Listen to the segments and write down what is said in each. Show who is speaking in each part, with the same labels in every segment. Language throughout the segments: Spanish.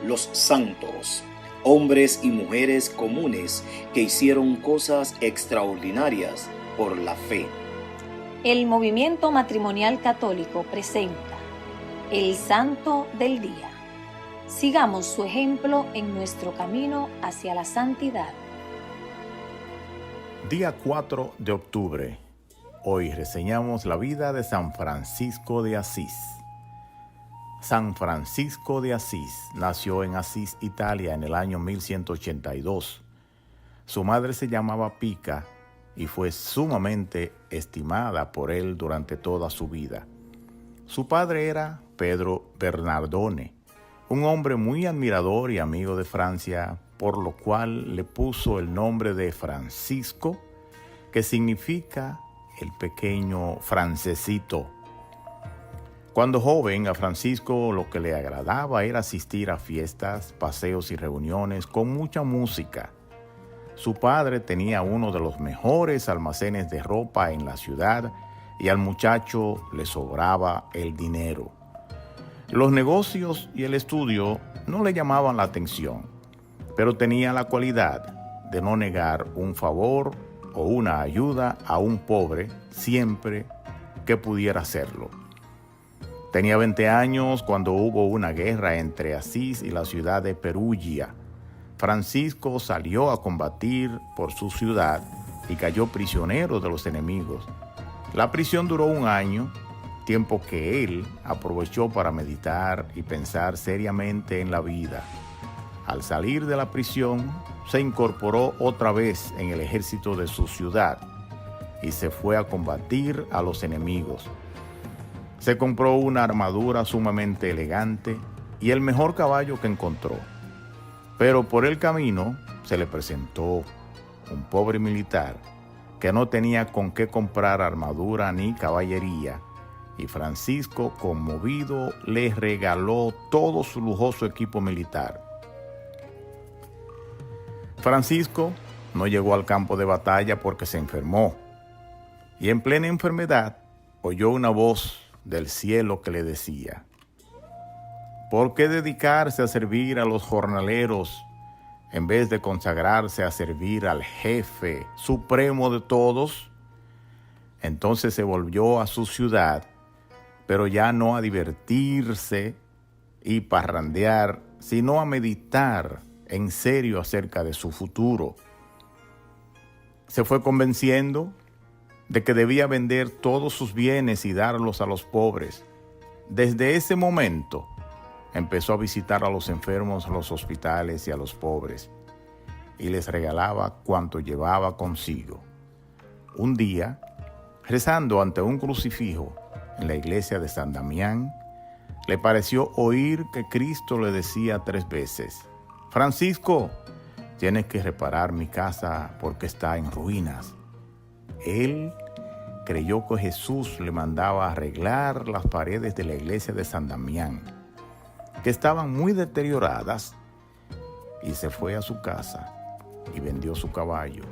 Speaker 1: los santos, hombres y mujeres comunes que hicieron cosas extraordinarias por la fe.
Speaker 2: El Movimiento Matrimonial Católico presenta el Santo del Día. Sigamos su ejemplo en nuestro camino hacia la santidad.
Speaker 3: Día 4 de octubre. Hoy reseñamos la vida de San Francisco de Asís. San Francisco de Asís nació en Asís, Italia, en el año 1182. Su madre se llamaba Pica y fue sumamente estimada por él durante toda su vida. Su padre era Pedro Bernardone, un hombre muy admirador y amigo de Francia, por lo cual le puso el nombre de Francisco, que significa el pequeño francesito. Cuando joven, a Francisco lo que le agradaba era asistir a fiestas, paseos y reuniones con mucha música. Su padre tenía uno de los mejores almacenes de ropa en la ciudad y al muchacho le sobraba el dinero. Los negocios y el estudio no le llamaban la atención, pero tenía la cualidad de no negar un favor o una ayuda a un pobre siempre que pudiera hacerlo. Tenía 20 años cuando hubo una guerra entre Asís y la ciudad de Perugia. Francisco salió a combatir por su ciudad y cayó prisionero de los enemigos. La prisión duró 1 año, tiempo que él aprovechó para meditar y pensar seriamente en la vida. Al salir de la prisión, se incorporó otra vez en el ejército de su ciudad y se fue a combatir a los enemigos. Se compró una armadura sumamente elegante y el mejor caballo que encontró. Pero por el camino se le presentó un pobre militar que no tenía con qué comprar armadura ni caballería, y Francisco, conmovido, le regaló todo su lujoso equipo militar. Francisco no llegó al campo de batalla porque se enfermó, y en plena enfermedad oyó una voz del cielo que le decía: ¿por qué dedicarse a servir a los jornaleros en vez de consagrarse a servir al jefe supremo de todos? Entonces se volvió a su ciudad, pero ya no a divertirse y parrandear, sino a meditar en serio acerca de su futuro. Se fue convenciendo de que debía vender todos sus bienes y darlos a los pobres. Desde ese momento empezó a visitar a los enfermos, a los hospitales y a los pobres, y les regalaba cuanto llevaba consigo. Un día, rezando ante un crucifijo en la iglesia de San Damián, le pareció oír que Cristo le decía 3 veces: Francisco, tienes que reparar mi casa porque está en ruinas. Él creyó que Jesús le mandaba arreglar las paredes de la iglesia de San Damián, que estaban muy deterioradas, y se fue a su casa y vendió su caballo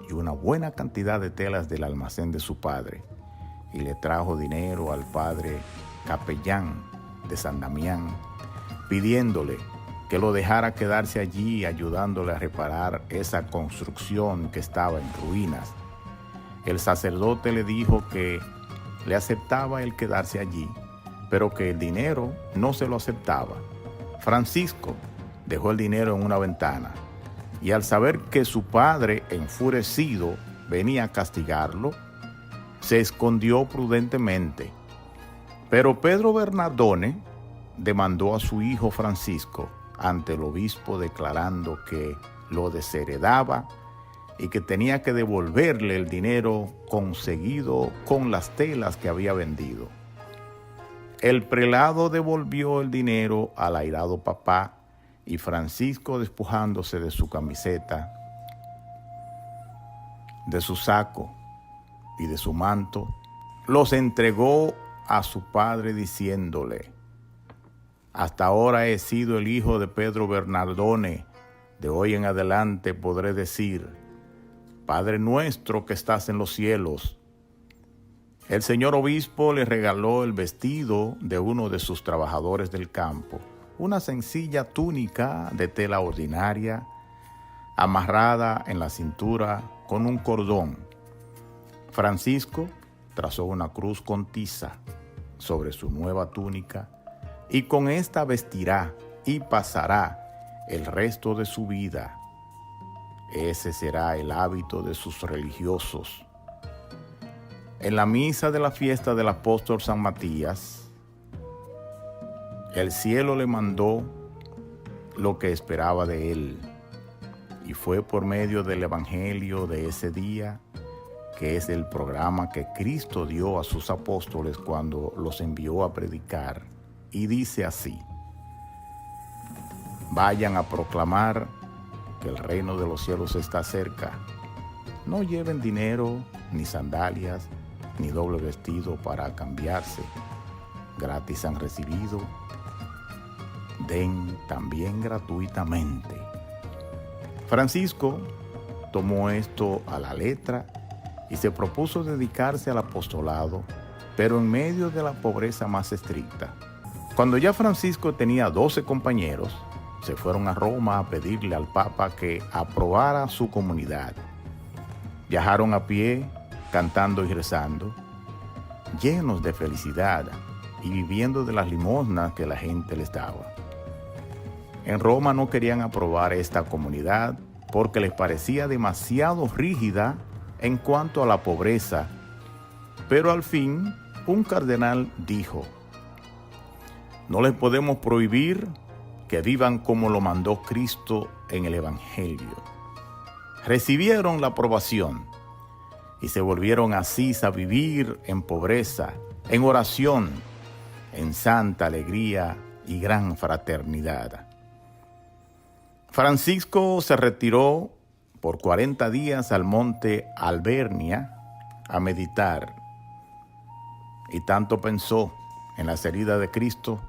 Speaker 3: y una buena cantidad de telas del almacén de su padre, y le trajo dinero al padre capellán de San Damián, pidiéndole que lo dejara quedarse allí ayudándole a reparar esa construcción que estaba en ruinas. El sacerdote le dijo que le aceptaba el quedarse allí, pero que el dinero no se lo aceptaba. Francisco dejó el dinero en una ventana y al saber que su padre, enfurecido, venía a castigarlo, se escondió prudentemente. Pero Pedro Bernardone demandó a su hijo Francisco ante el obispo, declarando que lo desheredaba y que tenía que devolverle el dinero conseguido con las telas que había vendido. El prelado devolvió el dinero al airado papá, y Francisco, despojándose de su camiseta, de su saco y de su manto, los entregó a su padre diciéndole: hasta ahora he sido el hijo de Pedro Bernardone, de hoy en adelante podré decir: Padre nuestro que estás en los cielos. El señor obispo le regaló el vestido de uno de sus trabajadores del campo, una sencilla túnica de tela ordinaria, amarrada en la cintura con un cordón. Francisco trazó una cruz con tiza sobre su nueva túnica y con esta vestirá y pasará el resto de su vida. Ese será el hábito de sus religiosos. En la misa de la fiesta del apóstol San Matías, el cielo le mandó lo que esperaba de él, y fue por medio del evangelio de ese día, que es el programa que Cristo dio a sus apóstoles cuando los envió a predicar, y dice así: vayan a proclamar que el reino de los cielos está cerca. No lleven dinero, ni sandalias, ni doble vestido para cambiarse. Gratis han recibido, den también gratuitamente. Francisco tomó esto a la letra y se propuso dedicarse al apostolado, pero en medio de la pobreza más estricta. Cuando ya Francisco tenía 12 compañeros, se fueron a Roma a pedirle al Papa que aprobara su comunidad. Viajaron a pie, cantando y rezando, llenos de felicidad y viviendo de las limosnas que la gente les daba. En Roma no querían aprobar esta comunidad porque les parecía demasiado rígida en cuanto a la pobreza, pero al fin un cardenal dijo: no les podemos prohibir que vivan como lo mandó Cristo en el Evangelio. Recibieron la aprobación y se volvieron así a vivir en pobreza, en oración, en santa alegría y gran fraternidad. Francisco se retiró por 40 días al monte Albernia a meditar, y tanto pensó en las heridas de Cristo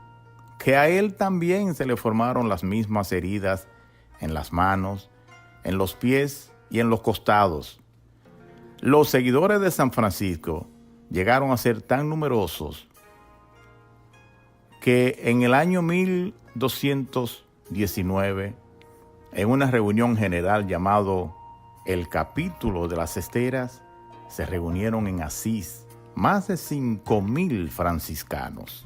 Speaker 3: que a él también se le formaron las mismas heridas en las manos, en los pies y en los costados. Los seguidores de San Francisco llegaron a ser tan numerosos que en el año 1219, en una reunión general llamado el Capítulo de las Esteras, se reunieron en Asís más de 5,000 franciscanos.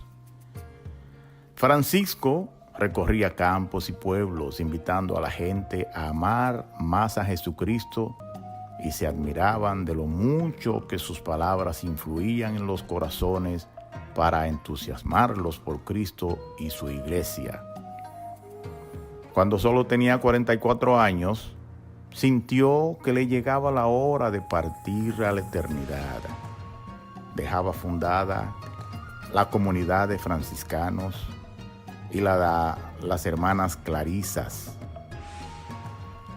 Speaker 3: Francisco recorría campos y pueblos invitando a la gente a amar más a Jesucristo, y se admiraban de lo mucho que sus palabras influían en los corazones para entusiasmarlos por Cristo y su iglesia. Cuando solo tenía 44 años, sintió que le llegaba la hora de partir a la eternidad. Dejaba fundada la comunidad de franciscanos y las hermanas clarisas.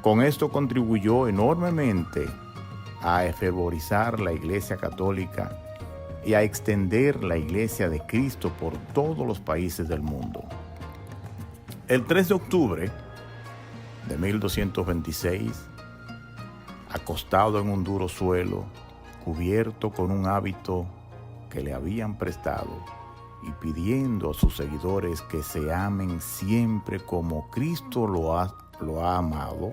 Speaker 3: Con esto contribuyó enormemente a efervorizar la Iglesia Católica y a extender la Iglesia de Cristo por todos los países del mundo. El 3 de octubre de 1226, acostado en un duro suelo, cubierto con un hábito que le habían prestado y pidiendo a sus seguidores que se amen siempre como Cristo lo ha amado,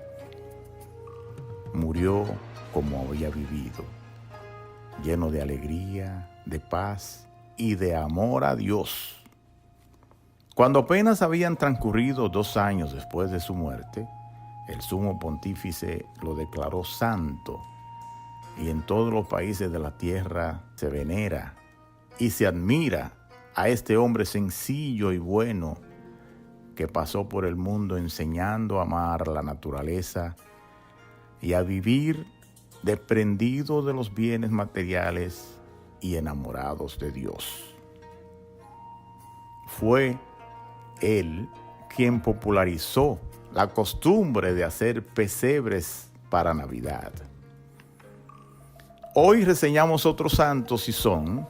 Speaker 3: murió como había vivido, lleno de alegría, de paz y de amor a Dios. Cuando apenas habían transcurrido 2 años después de su muerte, el sumo pontífice lo declaró santo, y en todos los países de la tierra se venera y se admira a este hombre sencillo y bueno que pasó por el mundo enseñando a amar la naturaleza y a vivir desprendido de los bienes materiales y enamorados de Dios. Fue él quien popularizó la costumbre de hacer pesebres para Navidad. Hoy reseñamos otros santos y son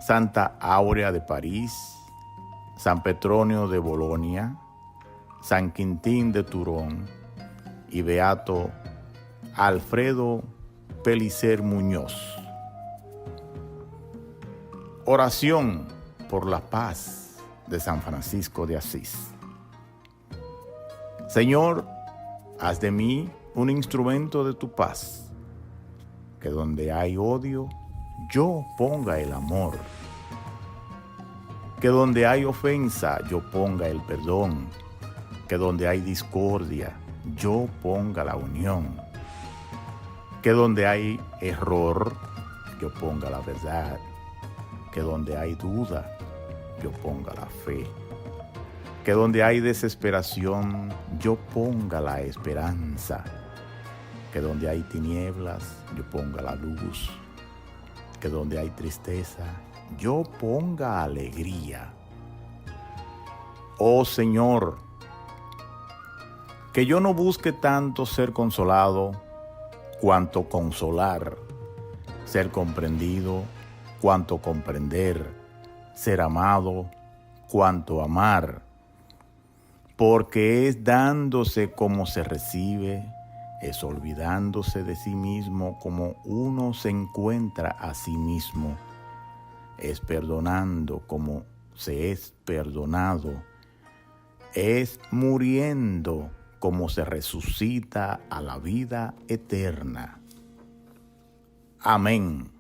Speaker 3: Santa Áurea de París, San Petronio de Bolonia, San Quintín de Turón y Beato Alfredo Pellicer Muñoz. Oración por la paz de San Francisco de Asís. Señor, haz de mí un instrumento de tu paz, que donde hay odio, yo ponga el amor, que donde hay ofensa, yo ponga el perdón, que donde hay discordia, yo ponga la unión, que donde hay error, yo ponga la verdad, que donde hay duda, yo ponga la fe, que donde hay desesperación, yo ponga la esperanza, que donde hay tinieblas, yo ponga la luz, que donde hay tristeza, yo ponga alegría. Oh Señor, que yo no busque tanto ser consolado cuanto consolar, ser comprendido cuanto comprender, ser amado cuanto amar, porque es dándose como se recibe, es olvidándose de sí mismo como uno se encuentra a sí mismo, es perdonando como se es perdonado, es muriendo como se resucita a la vida eterna. Amén.